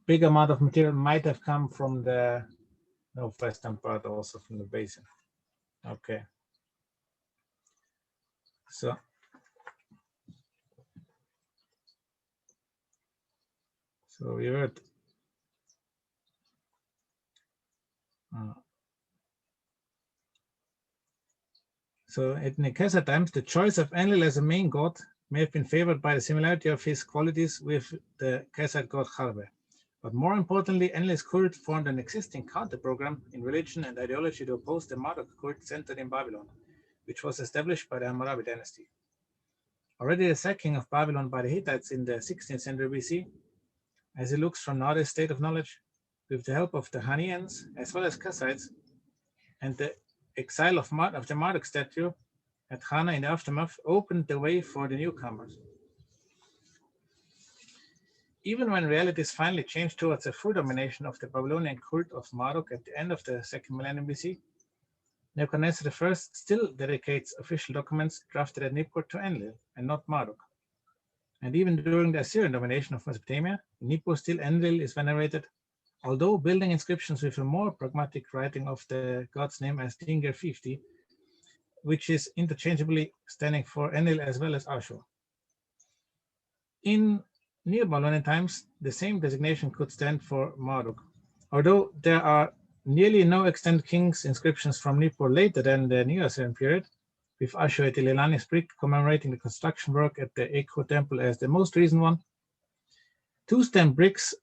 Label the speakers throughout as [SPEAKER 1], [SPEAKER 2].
[SPEAKER 1] big amount of material might have come from the northwestern part, also from the basin. Okay. So we heard. So in the Khazar times, the choice of Enlil as a main god may have been favored by the similarity of his qualities with the Khazar god Kharbe. But more importantly, Enlil's cult formed an existing counter-program in religion and ideology to oppose the Marduk cult centered in Babylon, which was established by the Hammurabi dynasty. Already the sacking of Babylon by the Hittites in the 16th century BC, as it looks from nowadays state of knowledge, with the help of the Hanians as well as Kassites, and the exile of the Marduk statue at Hana in the aftermath, opened the way for the newcomers. Even when realities finally changed towards a full domination of the Babylonian cult of Marduk at the end of the 2nd millennium BC, Nebuchadnezzar I still dedicates official documents drafted at Nippur to Enlil and not Marduk. And even during the Assyrian domination of Mesopotamia, in Nippur still Enlil is venerated, although building inscriptions with a more pragmatic writing of the god's name as Dinger 50, which is interchangeably standing for Enlil as well as Ashur. In Neo-Babylonian times, the same designation could stand for Marduk, although there are nearly no extant king's inscriptions from Nippur later than the Neo-Assyrian period, with Ashur-eti-Leilani's brick commemorating the construction work at the Ekur temple as the most recent one. Two stem bricks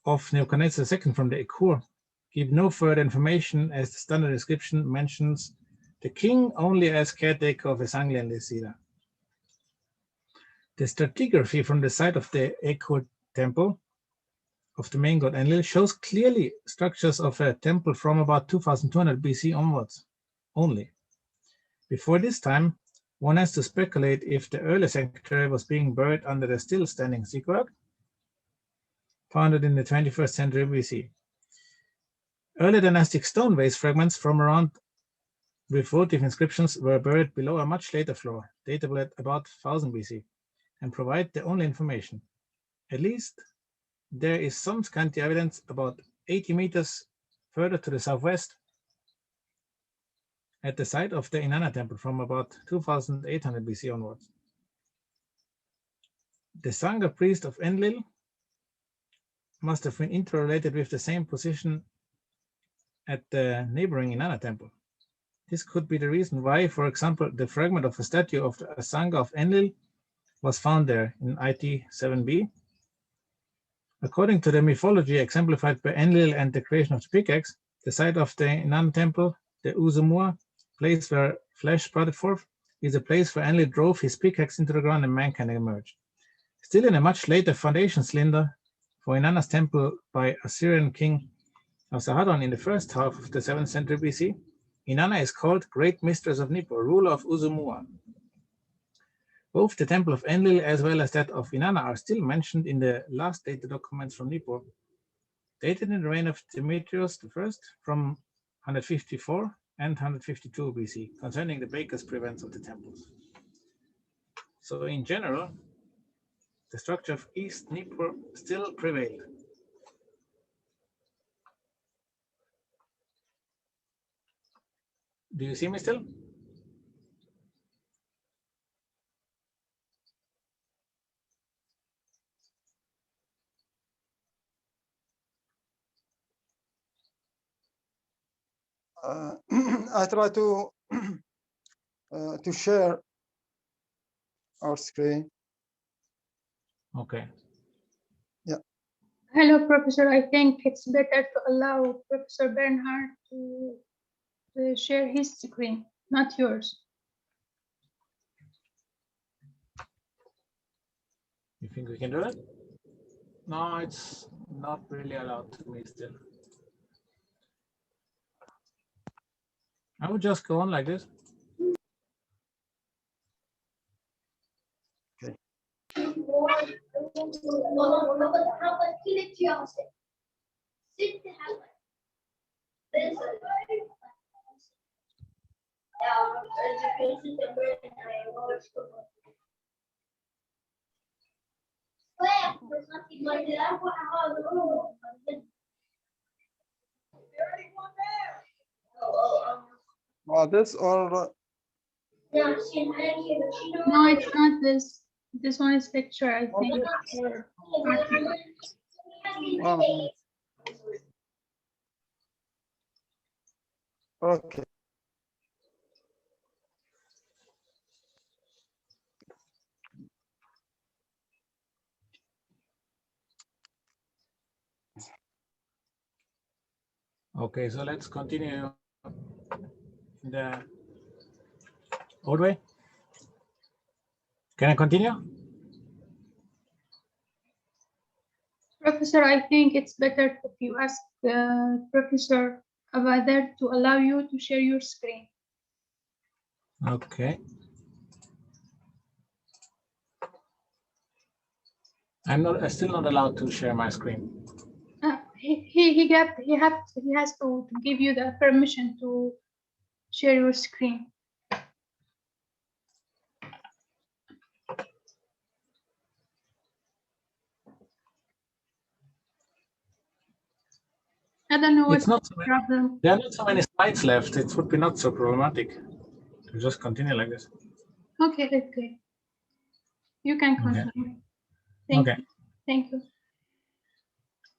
[SPEAKER 1] of Nebuchadnezzar II from the Ekur give no further information, as the standard inscription mentions the king only as caretaker of his Anglian Lycida. The stratigraphy from the site of the Ekur temple of the main god Enlil shows clearly structures of a temple from about 2200 BC onwards only. Before this time, one has to speculate if the early sanctuary was being buried under the still standing ziggurat, founded in the 21st century BC. Early dynastic stone vase fragments from around with votive inscriptions were buried below a much later floor, datable at about 1000 BC, and provide the only information. At least there is some scanty evidence about 80 meters further to the southwest at the site of the Inanna temple from about 2800 BC onwards. The Sangha priest of Enlil must have been interrelated with the same position at the neighboring Inanna temple. This could be the reason why, for example, the fragment of a statue of the Sangha of Enlil was found there in IT 7b. According to the mythology exemplified by Enlil and the creation of the pickaxe, the site of the Inanna temple, the Uzumua, place where flesh sprouted forth, is a place where Enlil drove his pickaxe into the ground and mankind emerged. Still in a much later foundation cylinder for Inanna's temple by Assyrian king Esarhaddon in the first half of the 7th century BC, Inanna is called Great Mistress of Nippur, ruler of Uzumua. Both the temple of Enlil as well as that of Inanna are still mentioned in the last dated documents from Nippur, dated in the reign of Demetrius I from 154 and 152 BC, concerning the baker's prevents of the temples. So in general, the structure of East Nippur still prevailed. Do you see me still?
[SPEAKER 2] I try to share our screen.
[SPEAKER 1] Okay.
[SPEAKER 2] Yeah.
[SPEAKER 3] Hello, Professor. I think it's better to allow Professor Bernhard to share his screen, not yours.
[SPEAKER 1] You think we can do that? No, it's not really allowed to me still. I would just go on like this.
[SPEAKER 2] Okay. This or
[SPEAKER 3] No, it's not this. This one is picture, I think.
[SPEAKER 2] okay.
[SPEAKER 1] Okay, so let's continue in the old way. Can I continue?
[SPEAKER 3] Professor, I think it's better if you ask Professor Abaذر to allow you to share your screen.
[SPEAKER 1] Okay. I'm still not allowed to share my screen.
[SPEAKER 3] He has to give you the permission to share your screen. I don't know what's the problem.
[SPEAKER 1] There are not so many slides left. It would be not so problematic to just continue like this.
[SPEAKER 3] Okay, okay. You can continue. Thank you. Thank you.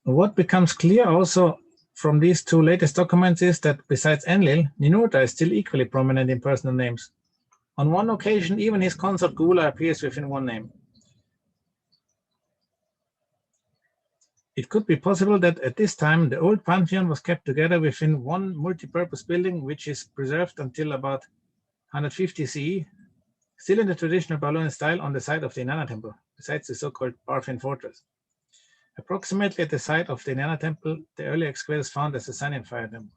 [SPEAKER 1] What becomes clear also from these two latest documents is that besides Enlil, Ninurta is still equally prominent in personal names. On one occasion, even his consort Gula appears within one name. It could be possible that at this time the old pantheon was kept together within one multi-purpose building, which is preserved until about 150 CE, still in the traditional Babylonian style on the site of the Inanna temple, besides the so-called Parfin fortress. Approximately at the site of the Inanna temple, the early excavators found a Sasanian fire temple,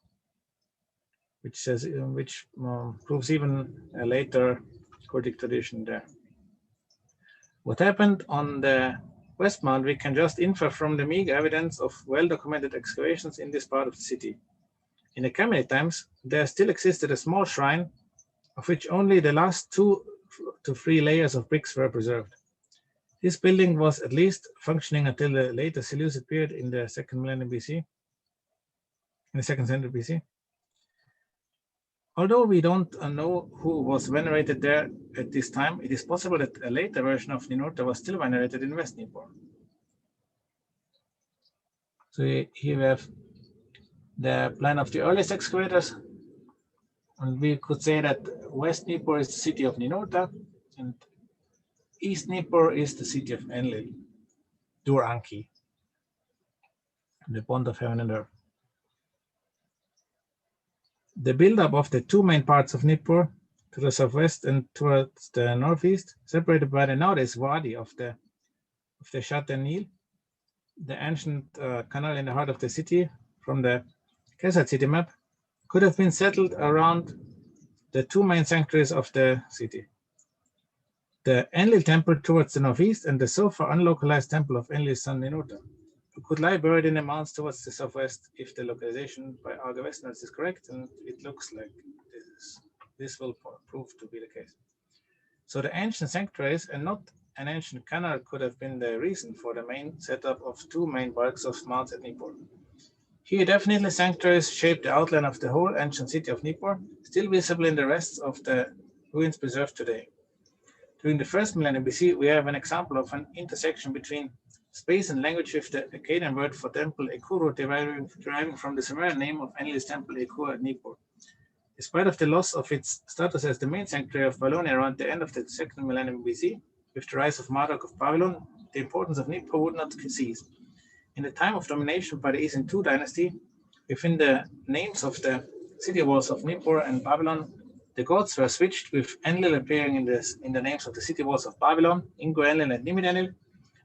[SPEAKER 1] which proves even a later cultic tradition there. What happened on the West Mount, we can just infer from the meager evidence of well-documented excavations in this part of the city. In the Khamate times, there still existed a small shrine, of which only the last 2 to 3 layers of bricks were preserved. This building was at least functioning until the later Seleucid period in the 2nd millennium BC, in the 2nd century BC. Although we don't know who was venerated there at this time, it is possible that a later version of Ninurta was still venerated in West Nippur. So here we have the plan of the earliest excavators, and we could say that West Nippur is the city of Ninurta, and East Nippur is the city of Enlil, Dur Anki, the bond of heaven and earth. The buildup of the 2 main parts of Nippur, to the southwest and towards the northeast, separated by the nowadays wadi of the Shat Nil, the ancient canal in the heart of the city, from the Kesed city map, could have been settled around the 2 main sanctuaries of the city. The Enlil temple towards the northeast and the so far unlocalized temple of Enlil's son Ninurta, who could lie buried in the mountains towards the southwest if the localization by Argo Westerners is correct, and it looks like this will prove to be the case. So the ancient sanctuaries and not an ancient canal could have been the reason for the main setup of 2 main bulks of mounts at Nippur. Here definitely sanctuaries shaped the outline of the whole ancient city of Nippur, still visible in the rest of the ruins preserved today. During the 1st millennium BC, we have an example of an intersection between space and language with the Akkadian word for temple Ekuru deriving from the Sumerian name of Enlil's temple Ekur at Nippur. Despite of the loss of its status as the main sanctuary of Babylonia around the end of the 2nd millennium BC, with the rise of Marduk of Babylon, the importance of Nippur would not cease. In the time of domination by the Eastern II dynasty, within the names of the city walls of Nippur and Babylon, the gods were switched, with Enlil appearing in the names of the city walls of Babylon, Ingo Enlil and Nimid Enlil,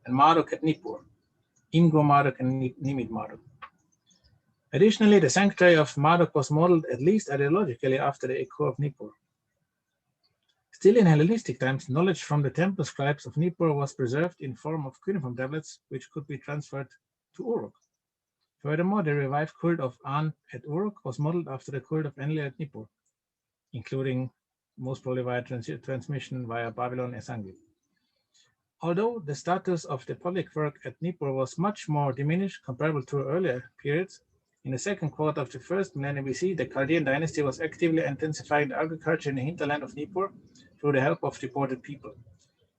[SPEAKER 1] and Marduk at Nippur, Imgo Marduk and Nimid Marduk. Additionally, the sanctuary of Marduk was modeled at least ideologically after the Ekur of Nippur. Still in Hellenistic times, knowledge from the temple scribes of Nippur was preserved in form of cuneiform tablets, which could be transferred to Uruk. Furthermore, the revived cult of An at Uruk was modeled after the cult of Enlil at Nippur, including most probably via transmission via Babylon and Sangit. Although the status of the public work at Nippur was much more diminished comparable to earlier periods, in the second quarter of the first millennium BC, the Chaldean dynasty was actively intensifying the agriculture in the hinterland of Nippur through the help of deported people.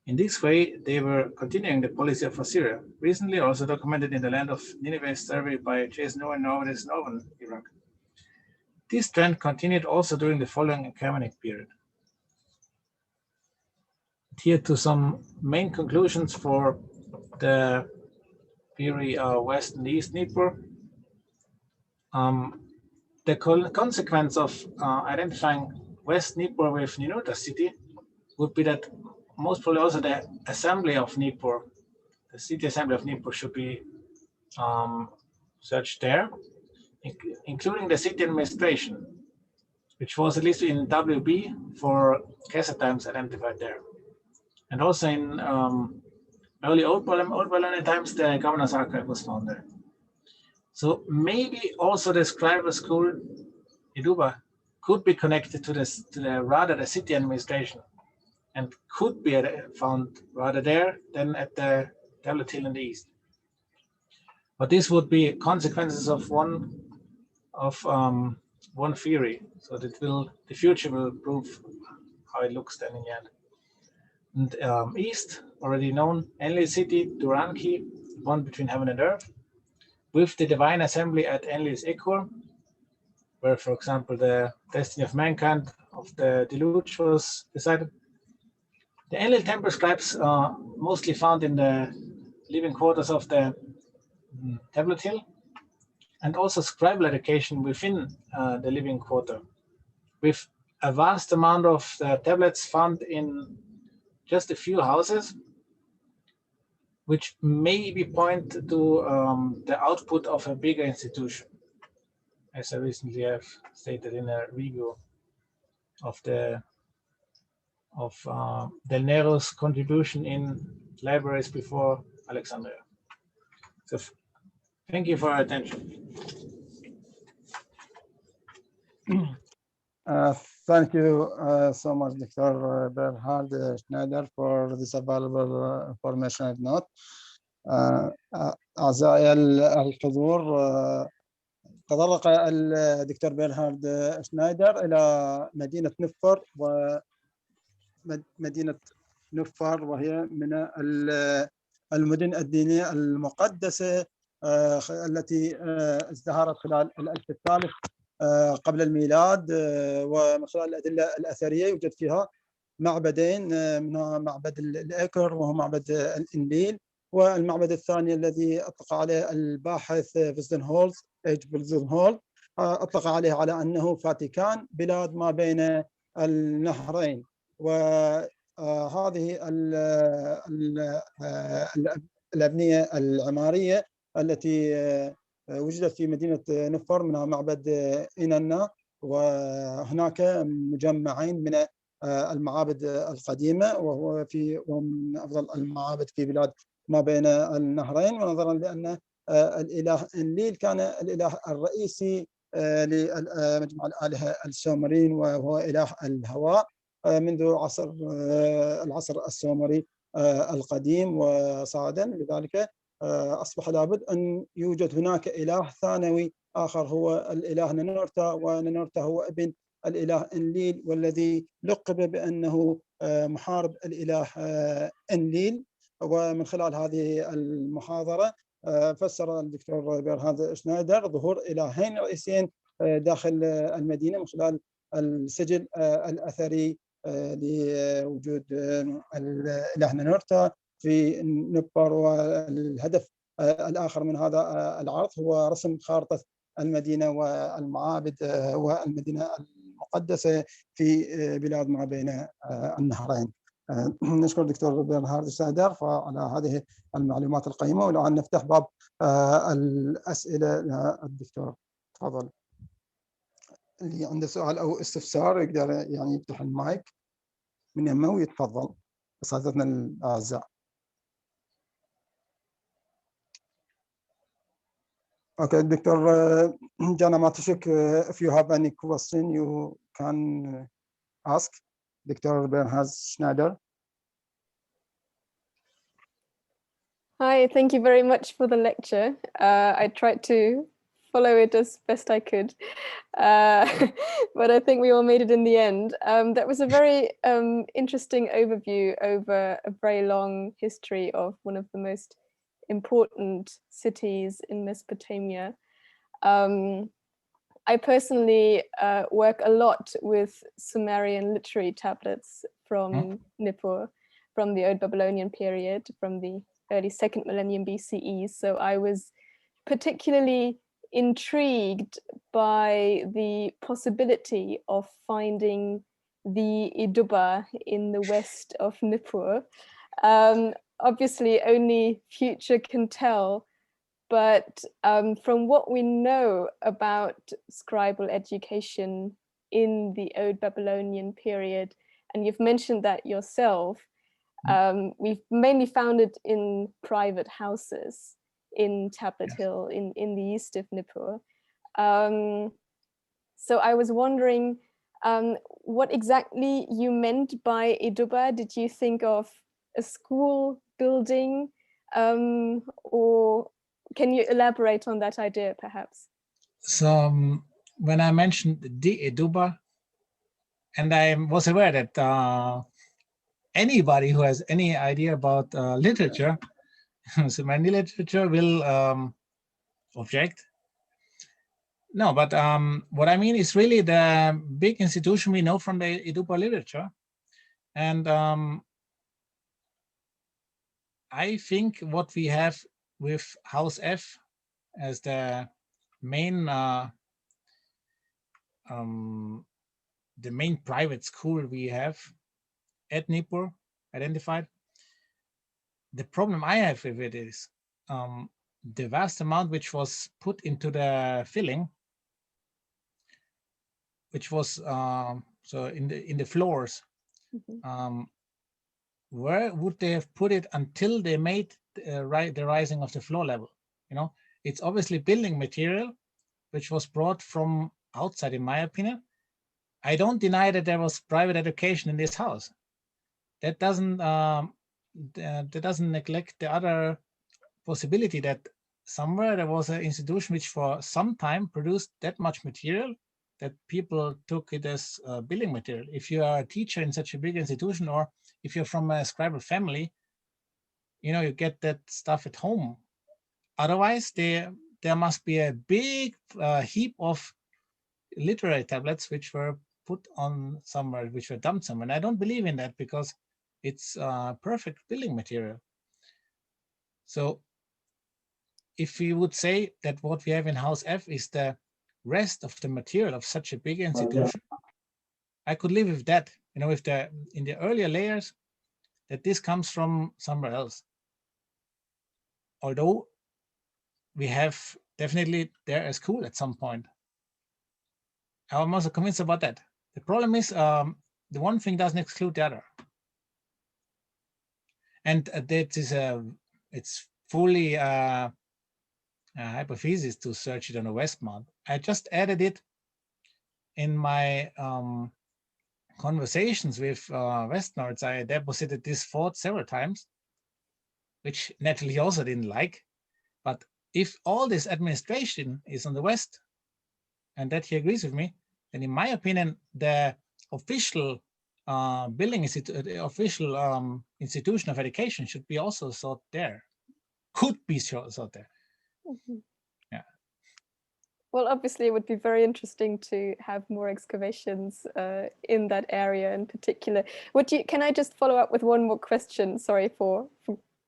[SPEAKER 1] In this way, they were continuing the policy of Assyria, recently also documented in the land of Nineveh's survey by Jason Owen Northern Northern Iraq. This trend continued also during the following Achaemenid period. Here to some main conclusions for the theory West and East Nippur. The consequence of identifying West Nippur with Ninurta city would be that most probably also the assembly of Nippur, the city assembly of Nippur should be searched there, including the city administration, which was at least in WB for Caesar times identified there. And also in early Old Babylonian times, the governor's archive was found there. So maybe also the scribal school, Iduba, could be connected to the city administration, and could be found rather there than at the tablet hill in the east. But this would be consequences of one theory. So that the future will prove how it looks then in the end. And east, already known, Enlil city, Duranki, one between heaven and earth, with the divine assembly at Enlil's Equor, where, for example, the destiny of mankind of the deluge was decided. The Enlil temple scribes are mostly found in the living quarters of the tablet hill, and also scribal education within the living quarter, with a vast amount of the tablets found in just a few houses, which maybe point to the output of a bigger institution, as I recently have stated in a review of Del Nero's contribution in libraries before Alexandria. So thank you for your attention.
[SPEAKER 2] Thank you so much, Dr. Bernhard Schneider, for this available information and note. أعزائي الحضور، تطرق الدكتور بيرنهارد شنايدر إلى مدينة نفر، ومدينة نفر وهي من المدن الدينية المقدسة التي ازدهرت خلال الألف الثالث قبل الميلاد، ومن خلال الأدلة الأثرية يوجد فيها معبدين، منها معبد الإيكر وهو معبد الإنليل، والمعبد الثاني الذي أطلق عليه الباحث فيزنهولز أطلق عليه على أنه فاتيكان، بلاد ما بين النهرين. وهذه الأبنية العمارية التي وجدت في مدينة نفر منها معبد إننا، وهناك مجمعين من المعابد القديمة، وهو من أفضل المعابد في بلاد ما بين النهرين. ونظرا لأن الإله إنليل كان الإله الرئيسي لمجمع الآلهة السومريين، وهو إله الهواء منذ العصر السومري القديم وصاعدا، لذلك أصبح لابد أن يوجد هناك إله ثانوي آخر هو الإله نينورتا، ونينورتا هو ابن الإله إنليل، والذي لقب بأنه محارب الإله إنليل. ومن خلال هذه المحاضرة فسر الدكتور بيرنهارد شنايدر ظهور إلهين رئيسيين داخل المدينة من خلال السجل الأثري لوجود الإله نينورتا في نبر. والهدف الآخر من هذا العرض هو رسم خارطة المدينة والمعابد والمدينة المقدسة في بلاد ما بين النهرين. نشكر دكتور بيرنهارد شنايدر على هذه المعلومات القيمة، والآن نفتح باب الأسئلة للدكتور. تفضل، اللي عنده سؤال أو استفسار يقدر يعني يفتح المايك من يمه ويتفضل، أساتذتنا الأعزاء. Okay, Dr. Jana Matushik, if you have any question, you can ask Dr. Bernhard Schneider.
[SPEAKER 4] Hi, thank you very much for the lecture. I tried to follow it as best I could, but I think we all made it in the end. That was a very interesting overview over a very long history of one of the most important cities in Mesopotamia. I personally work a lot with Sumerian literary tablets from Nippur, from the Old Babylonian period, from the early 2nd millennium BCE. So I was particularly intrigued by the possibility of finding the Iduba in the west of Nippur. Obviously, only future can tell, but from what we know about scribal education in the Old Babylonian period, and you've mentioned that yourself, we've mainly found it in private houses in Tablet Hill in the east of Nippur. So I was wondering what exactly you meant by Iduba. Did you think of a school building, or can you elaborate on that idea perhaps?
[SPEAKER 1] So when I mentioned the Iduba, and I was aware that anybody who has any idea about literature, Sumerian literature, will object. No, but what I mean is really the big institution we know from the Iduba literature. And I think what we have with House F as the main private school we have at Nippur identified. The problem I have with it is the vast amount which was put into the filling, which was so in the floors. Where would they have put it until they made the rising of the floor level? You know, it's obviously building material which was brought from outside, in my opinion. I don't deny that there was private education in this house. That doesn't neglect the other possibility that somewhere there was an institution which for some time produced that much material that people took it as building material. If you are a teacher in such a big institution, or if you're from a scribal family, you know, you get that stuff at home. Otherwise, there must be a big heap of literary tablets which were put on somewhere, which were dumped somewhere. And I don't believe in that, because it's perfect building material. So if we would say that what we have in House F is the rest of the material of such a big institution, I could live with that, you know, if in the earlier layers that this comes from somewhere else. Although we have definitely there a school at some point. I'm also convinced about that. The problem is the one thing doesn't exclude the other. And that is it's fully hypothesis to search it on the West Mount. I just added it in my conversations with Westnards. I deposited this thought several times, which naturally he also didn't like. But if all this administration is on the West, and that he agrees with me, then in my opinion, the official the official institution of education should be also sought there, could be sought there. Yeah.
[SPEAKER 4] Well, obviously, it would be very interesting to have more excavations in that area in particular. Can I just follow up with one more question? Sorry for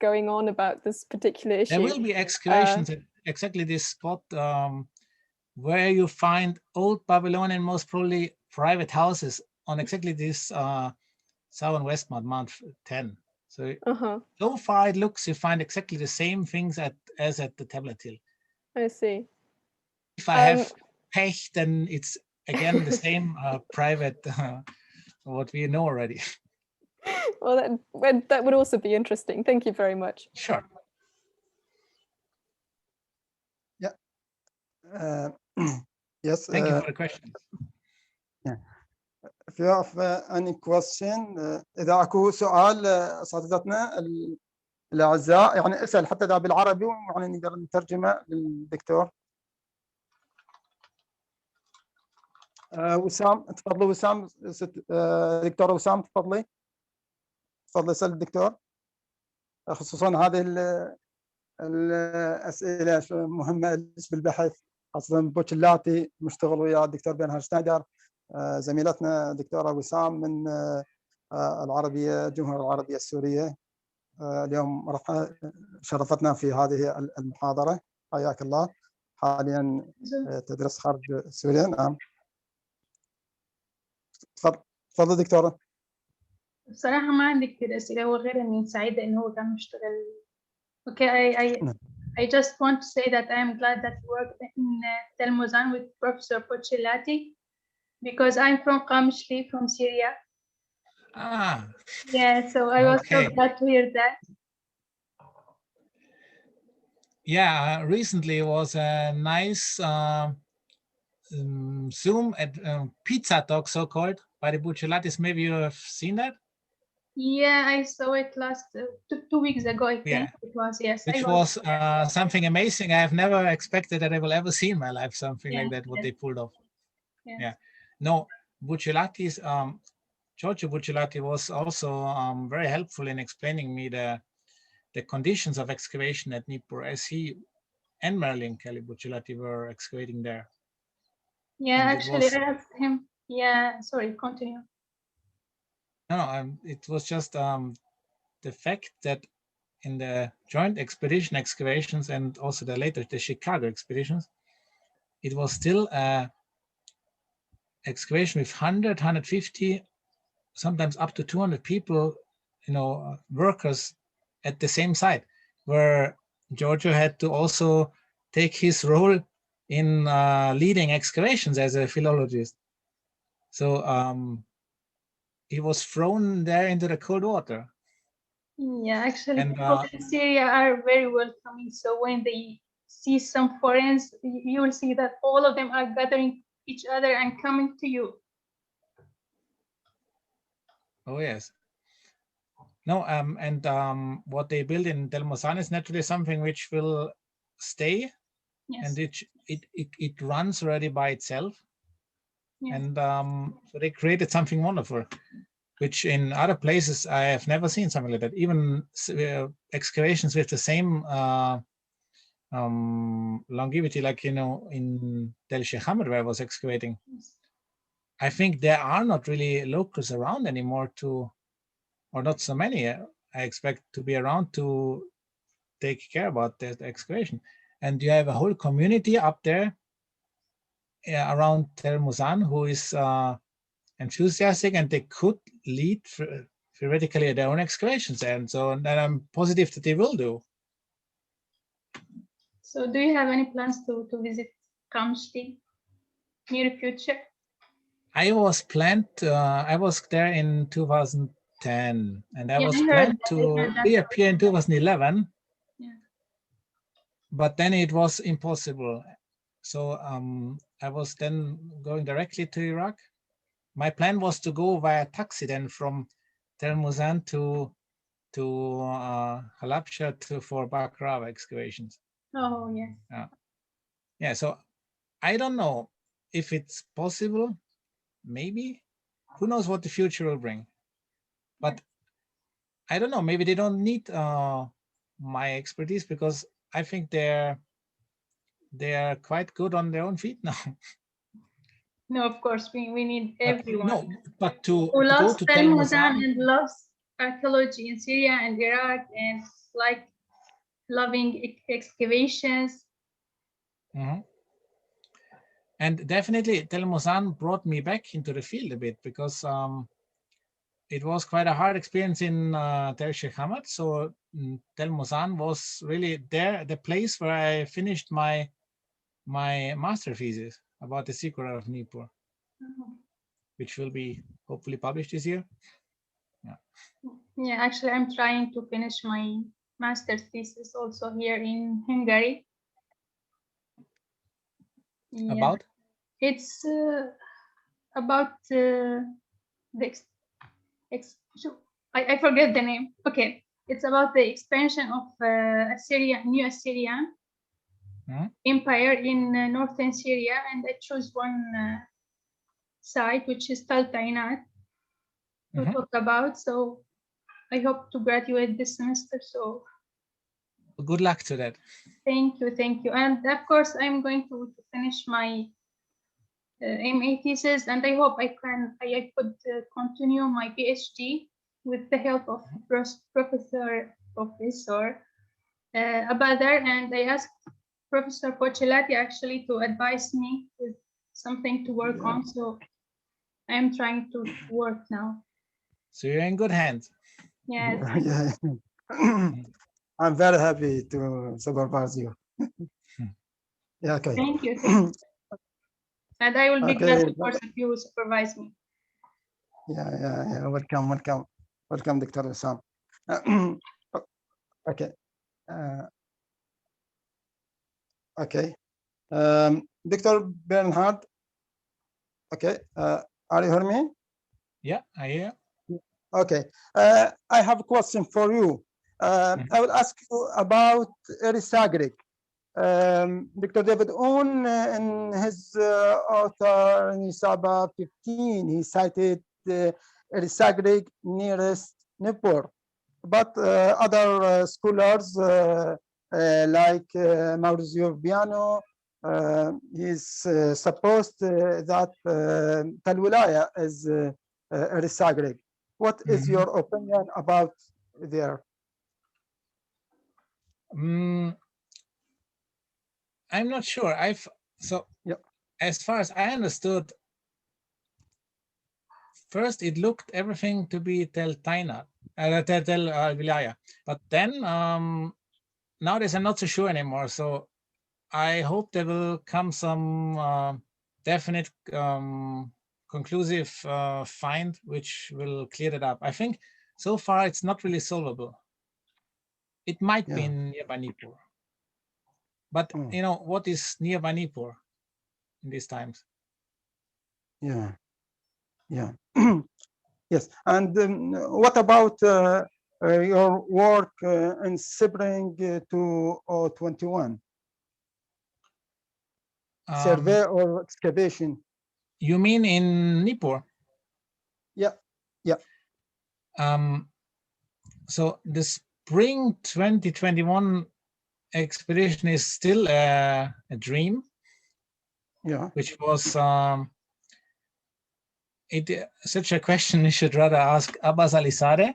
[SPEAKER 4] going on about this particular issue.
[SPEAKER 1] There will be excavations at exactly this spot where you find old Babylonian, most probably private houses on exactly this southern West Mount, Mount 10. So so far it looks, you find exactly the same things as at the Tablet Hill.
[SPEAKER 4] I see.
[SPEAKER 1] If I have pech, then it's again the same private what we know already.
[SPEAKER 4] Well, that would also be interesting. Thank you very much.
[SPEAKER 1] Sure.
[SPEAKER 2] Yeah. Yes.
[SPEAKER 1] Thank you for the question.
[SPEAKER 2] Yeah. If you have any question, إذا أكو سؤال أساتذتنا الأعزاء، يعني اسأل حتى ده بالعربي ويعني نقدر نترجمه للدكتور. وسام، تفضلي وسام، دكتورة وسام تفضلي اسأل الدكتور، خصوصا هذه الأسئلة مهمة بالبحث، خاصة بوتشلاتي مشتغل ويا الدكتور بيرنهارد شنايدر، زميلتنا دكتورة وسام من العربية، الجمهورية العربية السورية. اليوم شرفتنا في هذه المحاضرة، حياك الله. حاليا تدرس خارج سوريا. نعم، تفضل دكتورة.
[SPEAKER 3] بصراحة ما عندي كتير أسئلة، هو غير إني سعيدة إنه هو كان مشتغل. Okay, I just want to say that I am glad that you worked in Tel Muzan with Professor Pochilati, because I'm from Qamishli, from Syria.
[SPEAKER 1] Ah.
[SPEAKER 3] Yeah, so I was so glad to hear that.
[SPEAKER 1] Yeah, recently was a nice Zoom at pizza talk, so-called, by the Bucciolatis. Maybe you have seen that?
[SPEAKER 3] Yeah, I saw it last 2 weeks ago, I think.
[SPEAKER 1] Yeah.
[SPEAKER 3] It was, yes.
[SPEAKER 1] Which was something amazing. I have never expected that I will ever see in my life something like that, what they pulled off.
[SPEAKER 3] Yes.
[SPEAKER 1] Yeah. No, Bucciolatis, Giorgio Bucciolati was also very helpful in explaining me the conditions of excavation at Nippur, as he and Marilyn Kelly Bucciolati were excavating there.
[SPEAKER 3] Yeah, and actually I asked him. Yeah, sorry, continue.
[SPEAKER 1] No, it was just the fact that in the joint expedition excavations and also the Chicago expeditions, it was still excavation with 100, 150, sometimes up to 200 people, workers at the same site, where Giorgio had to also take his role in leading excavations as a philologist. So he was thrown there into the cold water.
[SPEAKER 3] Yeah, actually, people in Syria are very welcoming. So when they see some foreigners, you will see that all of them are gathering each other and coming to you.
[SPEAKER 1] Oh yes. No, and what they build in Tel Muzan is naturally something which will stay, and it runs already by itself. Yes. And so they created something wonderful, which in other places I have never seen something like that. Even excavations with the same longevity, like in Tel Sheikhamad where I was excavating. Yes. I think there are not really locals around anymore or not so many. I expect to be around to take care about that excavation. And you have a whole community up there around Tel Muzan who is enthusiastic, and they could lead theoretically their own excavations. And so then I'm positive that they will do.
[SPEAKER 3] So do you have any plans to visit Qamishli near future?
[SPEAKER 1] I was there in 2010, and I was planned to reappear in 2011. Yeah. But then it was impossible. So I was then going directly to Iraq. My plan was to go via taxi then from Tel Muzan to Halabja for Bakrava excavations.
[SPEAKER 3] Oh, yes.
[SPEAKER 1] Yeah, so I don't know if it's possible. Maybe. Who knows what the future will bring? But I don't know. Maybe they don't need my expertise, because I think they're quite good on their own feet now.
[SPEAKER 3] No, of course we need everyone.
[SPEAKER 1] No, but to
[SPEAKER 3] who loves
[SPEAKER 1] go to Tel Muzan
[SPEAKER 3] and loves archaeology in Syria and Iraq, and like loving excavations.
[SPEAKER 1] Mm-hmm. And definitely Tel Muzan brought me back into the field a bit, because it was quite a hard experience in Tel Sheikhamad. So Tel Muzan was really the place where I finished my master thesis about the secret of Nippur, which will be hopefully published this year.
[SPEAKER 3] Yeah, actually I'm trying to finish my master's thesis also here in Hungary.
[SPEAKER 1] About?
[SPEAKER 3] It's about I forget the name. Okay, it's about the expansion of New Assyrian Empire in northern Syria, and I chose one site, which is Tal Tainat, to talk about. So I hope to graduate this semester. So
[SPEAKER 1] good luck to that.
[SPEAKER 3] Thank you. And of course, I'm going to finish my MA thesis, and I hope I could continue my PhD with the help of Professor Abaذر, and I asked Professor Forcelati actually to advise me with something to work on. So I am trying to work now. So
[SPEAKER 1] you're in good hands.
[SPEAKER 3] Yes.
[SPEAKER 2] I'm very happy to supervise you. Yeah, okay.
[SPEAKER 3] Thank you. And I will be glad, of course, if you supervise me.
[SPEAKER 2] Yeah. Welcome, Dr. Wissam. Okay. Okay. Dr. Bernhard. Okay. Are you hearing me?
[SPEAKER 1] Yeah, I hear.
[SPEAKER 2] Okay. I have a question for you. I will ask you about Erisagrik. Dr. David Owen, in his author in Isaba 15, he cited Erisagrik nearest Nippur. But other scholars like Maurizio Biano, he's supposed that Talwilaya is Erisagrik. What is your opinion about there?
[SPEAKER 1] I'm not sure. As far as I understood, first it looked everything to be Tel Wilaya, but then nowadays I'm not so sure anymore. So I hope there will come some definite conclusive find which will clear it up. I think so far it's not really solvable. It might be nearby Nippur. But you know, what is nearby Nippur in these times?
[SPEAKER 2] Yeah. Yes. And what about your work in spring 2021? Survey or excavation?
[SPEAKER 1] You mean in Nippur?
[SPEAKER 2] Yeah.
[SPEAKER 1] So the spring 2021 expedition is still a dream.
[SPEAKER 2] Yeah.
[SPEAKER 1] Which was such a question you should rather ask Abbas Alisade,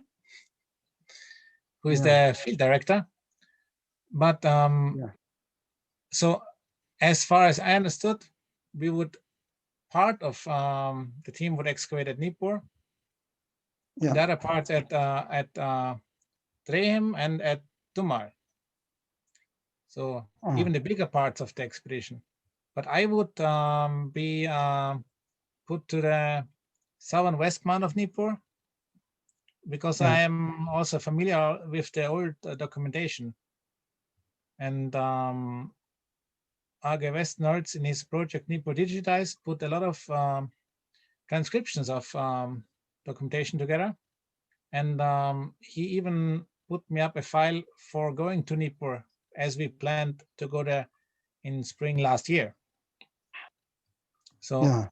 [SPEAKER 1] who is the field director. But so as far as I understood, part of the team would excavate at Nippur. The other parts at Trehim and at Tumar. So even the bigger parts of the expedition. But I would be put to the southern west part of Nippur, because I am also familiar with the old documentation. And AG West Nerds in his project Nippur Digitized put a lot of transcriptions of documentation together. And he even put me up a file for going to Nippur, as we planned to go there in spring last year. So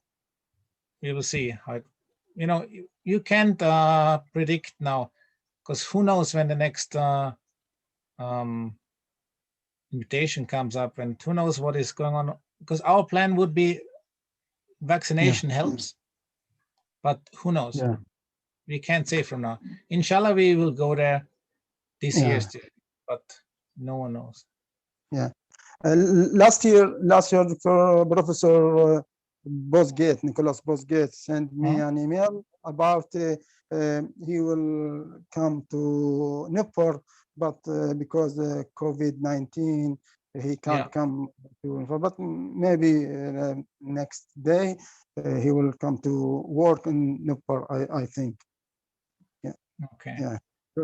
[SPEAKER 1] we will see how it, you can't predict now, because who knows when the next invitation comes up, and who knows what is going on, because our plan would be vaccination helps, but who knows? We can't say from now. Inshallah, we will go there this year still, but no one knows.
[SPEAKER 2] Last year, Professor Bosgate, Nicholas Bosgate, sent me an email about he will come to Nippur, but because COVID-19, he can't come to, but maybe next day he will come to work in Nippur, I think.
[SPEAKER 1] Okay.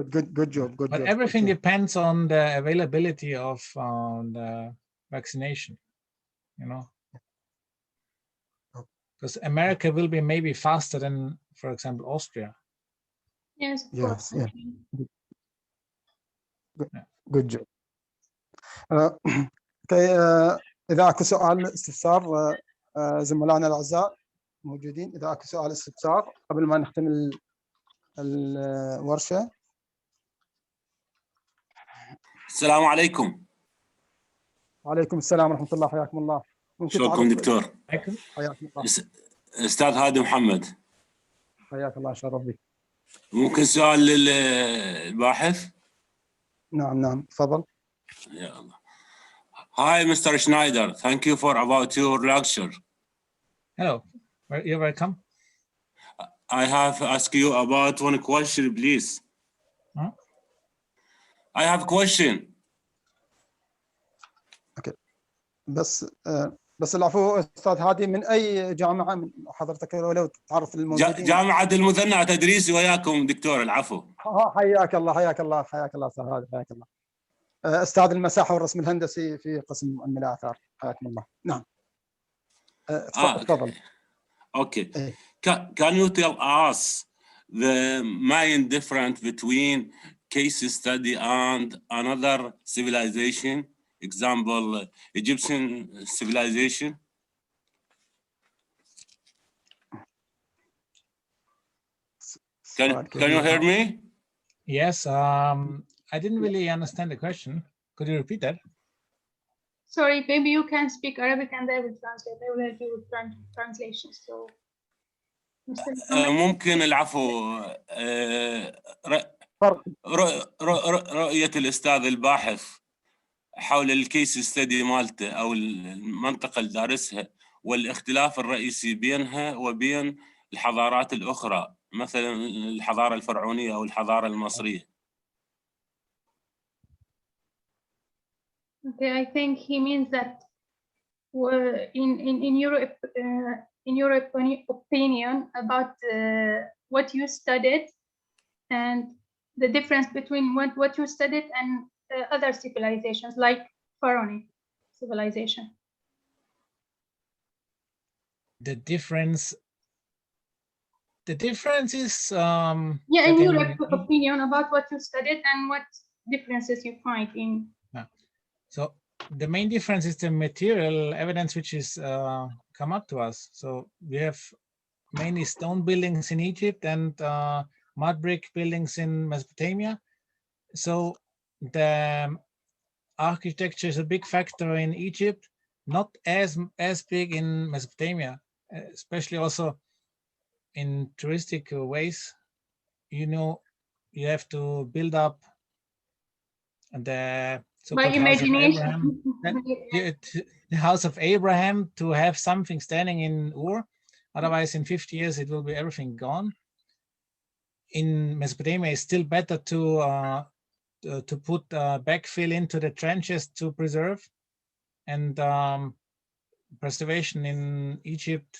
[SPEAKER 2] Good job.
[SPEAKER 1] But everything depends on the availability of the vaccination, because America will be maybe faster than, for example, Austria.
[SPEAKER 3] Yes, of course.
[SPEAKER 2] good job. إذا أكو سؤال استفسار زملائنا الأعزاء موجودين، إذا أكو سؤال استفسار قبل ما نختم الورشة.
[SPEAKER 5] السلام عليكم.
[SPEAKER 2] وعليكم السلام ورحمة الله، حياكم الله.
[SPEAKER 5] شلونكم دكتور؟
[SPEAKER 2] حياكم الله.
[SPEAKER 5] أستاذ هادي محمد.
[SPEAKER 2] حياك الله، شرف بك.
[SPEAKER 5] ممكن سؤال للباحث؟
[SPEAKER 2] نعم تفضل.
[SPEAKER 5] يا الله. Hi, Mr. Schneider. Thank you for about your lecture.
[SPEAKER 1] Hello, you're welcome.
[SPEAKER 5] I have asked you about one question, please.
[SPEAKER 1] Huh?
[SPEAKER 5] I have a question.
[SPEAKER 2] Okay. بس العفو أستاذ هادي، من أي جامعة من حضرتك ولو تعرف الموجودين؟
[SPEAKER 5] جامعة المثنى، تدريسي وياكم دكتور. العفو.
[SPEAKER 2] حياك الله أستاذ هادي، حياك الله. أستاذ المساحة والرسم الهندسي في قسم علم الآثار، حياكم الله. نعم. تفضل.
[SPEAKER 5] Okay. Can you tell us the main difference between case study and another civilization? Example, Egyptian civilization. Can you hear me?
[SPEAKER 1] Yes. I didn't really understand the question. Could you repeat that?
[SPEAKER 3] Sorry, maybe you can speak Arabic and I will translate. I will help you with translation. So,
[SPEAKER 5] ممكن العفو. رؤية الأستاذ الباحث حول الكيس ستدي مالته أو المنطقة اللي دارسها والاختلاف الرئيسي بينها وبين الحضارات الأخرى، مثلا الحضارة الفرعونية أو الحضارة المصرية.
[SPEAKER 3] Okay, I think he means that in your opinion about what you studied and the difference between what you studied and other civilizations like Pharaonic civilization.
[SPEAKER 1] The difference is
[SPEAKER 3] yeah, in your opinion about what you studied and what differences you find in.
[SPEAKER 1] So the main difference is the material evidence which is come up to us. So we have mainly stone buildings in Egypt and mud brick buildings in Mesopotamia. So the architecture is a big factor in Egypt, not as big in Mesopotamia, especially also in touristic ways. You know, you have to build up the
[SPEAKER 3] by imagination,
[SPEAKER 1] the house of Abraham to have something standing in Ur. Otherwise, in 50 years, it will be everything gone. In Mesopotamia, it's still better to put backfill into the trenches to preserve. And preservation in Egypt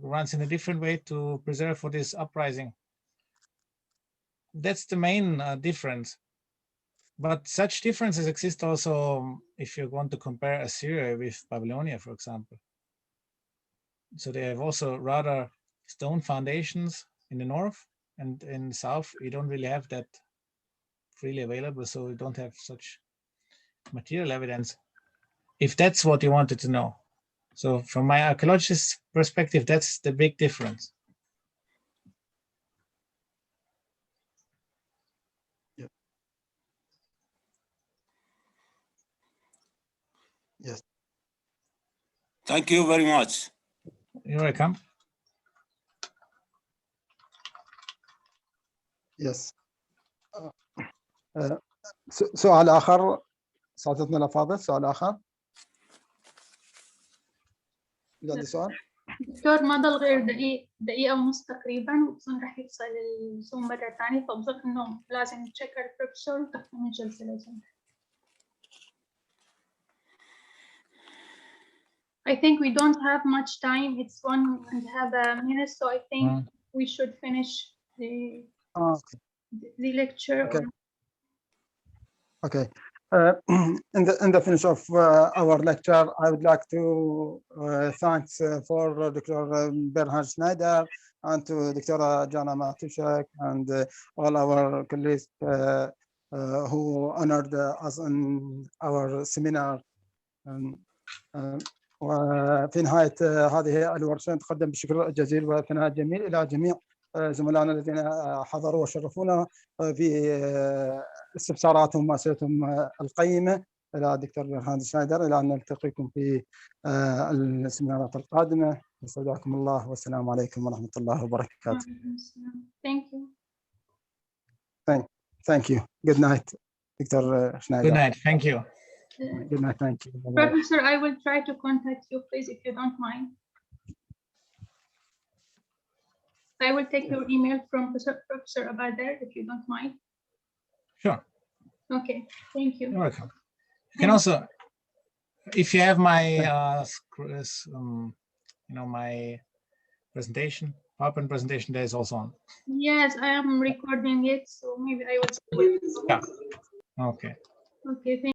[SPEAKER 1] runs in a different way to preserve for this uprising. That's the main difference. But such differences exist also if you want to compare Assyria with Babylonia, for example. So they have also rather stone foundations in the north, and in the south, you don't really have that freely available, so you don't have such material evidence, if that's what you wanted to know. So from my archaeologist perspective, that's the big difference.
[SPEAKER 2] Yes.
[SPEAKER 5] Thank you very much.
[SPEAKER 1] You're welcome.
[SPEAKER 2] Yes. سؤال آخر سعادتنا الأفاضل، سؤال آخر. عندي سؤال.
[SPEAKER 3] دكتور ما ضل غير دقيقة ونص تقريبا وبظن راح يفصل الزوم مرة ثانية، فبظن إنه لازم نتشكر البروفيسور وتختم الجلسة لازم. I think we don't have much time. It's 1.5 minutes, so I think we should finish the lecture.
[SPEAKER 2] Okay. In the finish of our lecture, I would like to thank for Dr. Bernhard Schneider and to Dr. Jana Matushak and all our colleagues who honored us in our seminar. وفي نهاية هذه الورشة نتقدم بالشكر الجزيل والثناء الجميل إلى جميع زملائنا الذين حضروا وشرفونا في استفساراتهم وأسئلتهم القيمة. إلى الدكتور بيرنهارد شنايدر، إلى أن نلتقيكم في السمينارات القادمة. استودعكم الله والسلام عليكم ورحمة الله وبركاته.
[SPEAKER 3] Thank you.
[SPEAKER 2] Thank you. Good night, Dr. Schneider.
[SPEAKER 1] Good night. Thank you.
[SPEAKER 2] Good night. Thank you.
[SPEAKER 3] Professor, I will try to contact you, please, if you don't mind. I will take your email from Professor Abaذر, if you don't mind.
[SPEAKER 1] Sure.
[SPEAKER 3] Okay. Thank you.
[SPEAKER 1] You're welcome. You can also, if you have my, my presentation, PowerPoint presentation, there is also on.
[SPEAKER 3] Yes, I am recording it, so maybe I will.
[SPEAKER 1] Yeah. Okay.
[SPEAKER 3] Okay. Thank